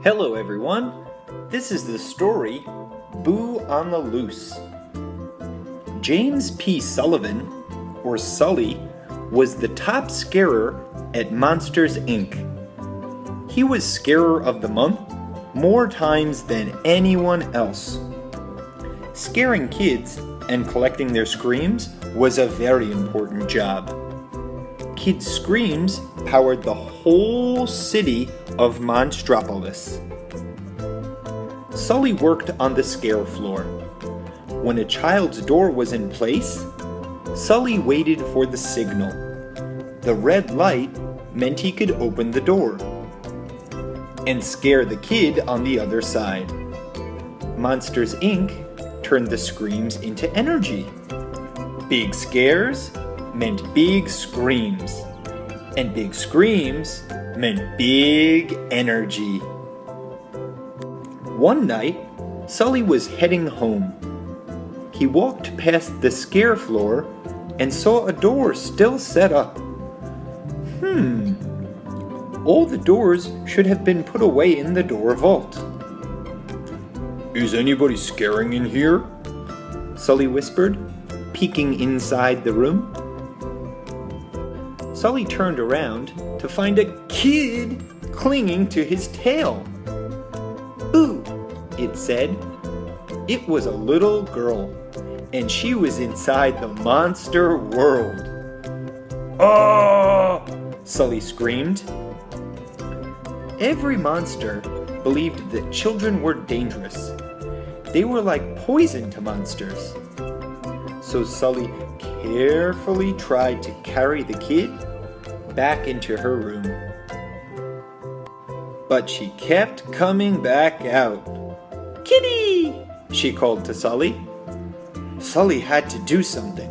Hello everyone, this is the story Boo on the Loose. James P. Sullivan, or Sully, was the top scarer at Monsters, Inc. He was Scarer of the Month more times than anyone else. Scaring kids and collecting their screams was a very important job. Kids' screams powered the whole city of Monstropolis. Sully worked on the scare floor. When a child's door was in place, Sully waited for the signal. The red light meant he could open the door and scare the kid on the other side. Monsters, Inc. turned the screams into energy. Big scares meant big screams, and big screams meant big energy. One night, Sully was heading home. He walked past the scare floor and saw a door still set up. All the doors should have been put away in the door vault. "Is anybody scaring in here?" Sully whispered, peeking inside the room. Sully turned around to find a kid clinging to his tail. "Boo," it said. It was a little girl, and she was inside the monster world. "Ah!" Sully screamed. Every monster believed that children were dangerous. They were like poison to monsters. So Sully carefully tried to carry the kid back into her room. But she kept coming back out. "Kitty!" she called to Sully. Sully had to do something.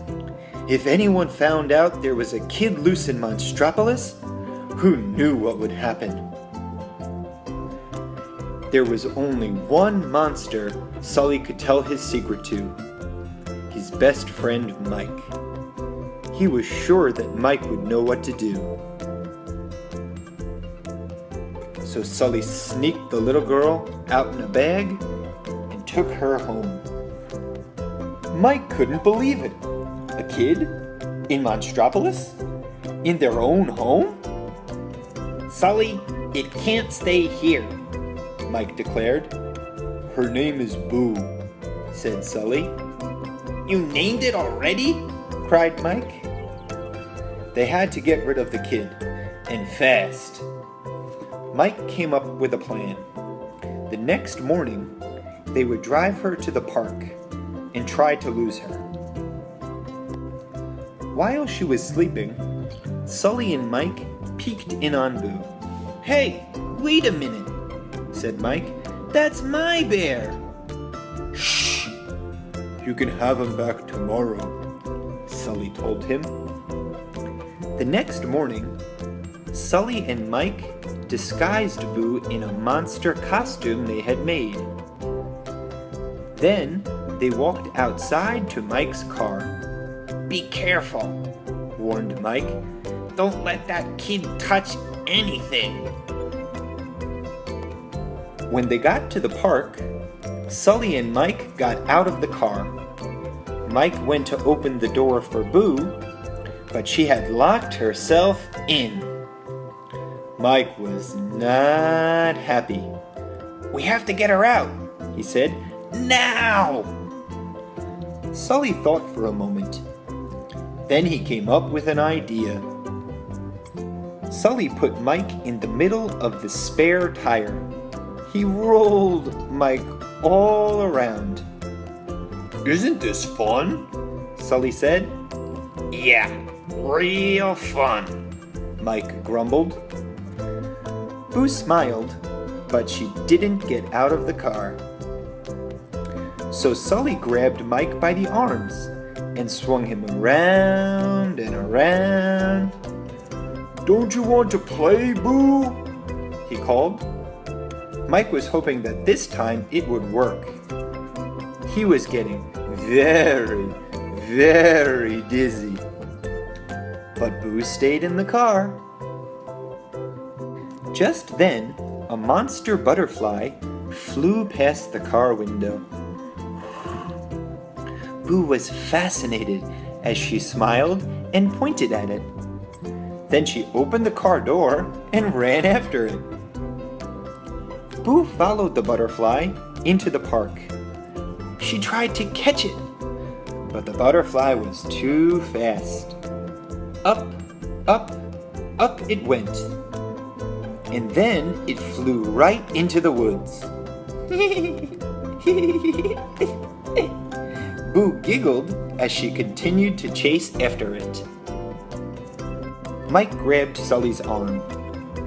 If anyone found out there was a kid loose in Monstropolis, who knew what would happen? There was only one monster Sully could tell his secret to. His best friend Mike. He was sure that Mike would know what to do. So Sully sneaked the little girl out in a bag and took her home. Mike couldn't believe it. A kid? In Monstropolis? In their own home? "Sully, it can't stay here," Mike declared. "Her name is Boo," said Sully. "You named it already?" cried Mike. They had to get rid of the kid, and fast. Mike came up with a plan. The next morning, they would drive her to the park and try to lose her. While she was sleeping, Sully and Mike peeked in on Boo. "Hey, wait a minute," said Mike. "That's my bear." "Shh! You can have him back tomorrow," Sully told him. The next morning, Sully and Mike disguised Boo in a monster costume they had made. Then they walked outside to Mike's car. "Be careful," warned Mike. "Don't let that kid touch anything." When they got to the park, Sully and Mike got out of the car. Mike went to open the door for Boo, but she had locked herself in. Mike was not happy. "We have to get her out," he said. "Now!" Sully thought for a moment. Then he came up with an idea. Sully put Mike in the middle of the spare tire. He rolled Mike all around. "Isn't this fun?" Sully said. "Yeah, real fun," Mike grumbled. Boo smiled, but she didn't get out of the car. So Sully grabbed Mike by the arms and swung him around and around. "Don't you want to play, Boo?" he called. Mike was hoping that this time it would work. He was getting very, very dizzy. But Boo stayed in the car. Just then, a monster butterfly flew past the car window. Boo was fascinated as she smiled and pointed at it. Then she opened the car door and ran after it. Boo followed the butterfly into the park. She tried to catch it, but the butterfly was too fast. Up, up, up it went. And then it flew right into the woods. Boo giggled as she continued to chase after it. Mike grabbed Sully's arm.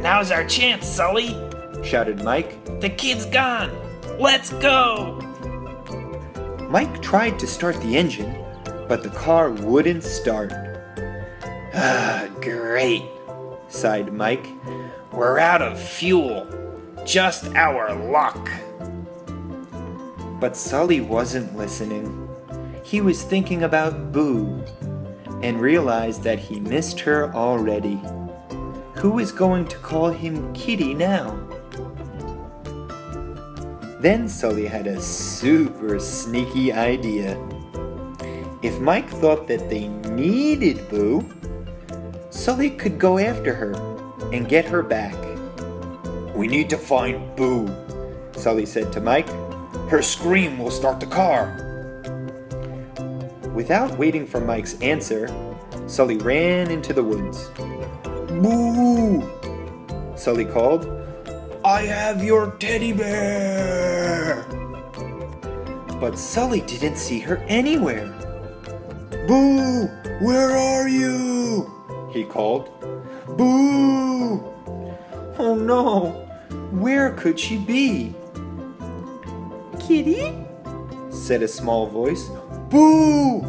Now's our chance, Sully! Shouted Mike. The kid's gone! Let's go! Mike tried to start the engine, but the car wouldn't start. Ah, great, sighed Mike. We're out of fuel. Just our luck. But Sully wasn't listening. He was thinking about Boo and realized that he missed her already. Who was going to call him Kitty now? Then Sully had a super sneaky idea. If Mike thought that they needed Boo, Sully could go after her and get her back. We need to find Boo, Sully said to Mike. Her scream will start the car. Without waiting for Mike's answer, Sully ran into the woods. Boo! Sully called. I have your teddy bear! But Sully didn't see her anywhere. Boo! Where are you? He called. Boo! Oh no! Where could she be? Kitty? Said a small voice. Boo!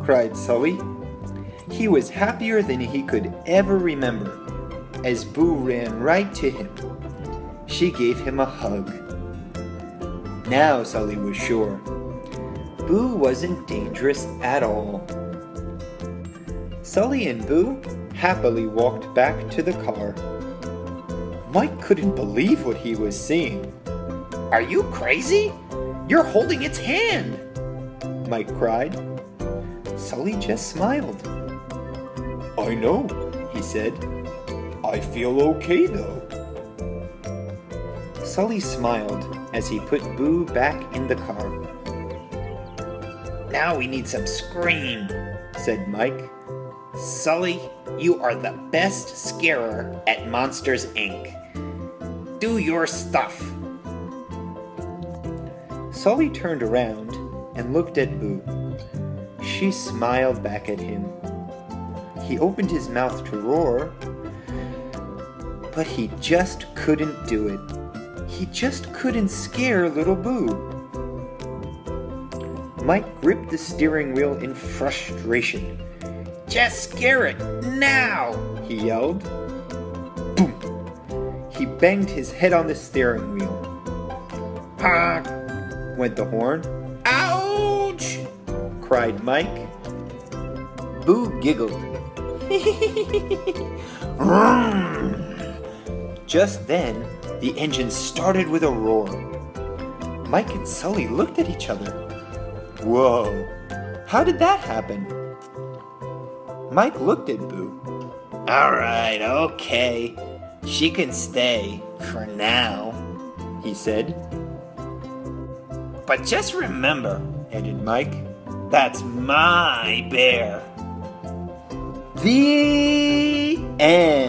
Cried Sully. He was happier than he could ever remember as Boo ran right to him. She gave him a hug. Now Sully was sure. Boo wasn't dangerous at all. Sully and Boo happily walked back to the car. Mike couldn't believe what he was seeing. Are you crazy? You're holding its hand! Mike cried. Sully just smiled. I know, he said. I feel okay though. Sully smiled as he put Boo back in the car. Now we need some scream, said Mike. Sully, you are the best scarer at Monsters, Inc. Do your stuff. Sully turned around and looked at Boo. She smiled back at him. He opened his mouth to roar, but he just couldn't do it. He just couldn't scare little Boo. Mike gripped the steering wheel in frustration. Just scare it now, he yelled. Boom! He banged his head on the steering wheel. Honk! Went the horn. Ouch! Cried Mike. Boo giggled. Just then, the engine started with a roar. Mike and Sully looked at each other. Whoa! How did that happen? Mike looked at Boo. Alright, okay. She can stay for now, he said. But just remember, added Mike, that's my bear. The end.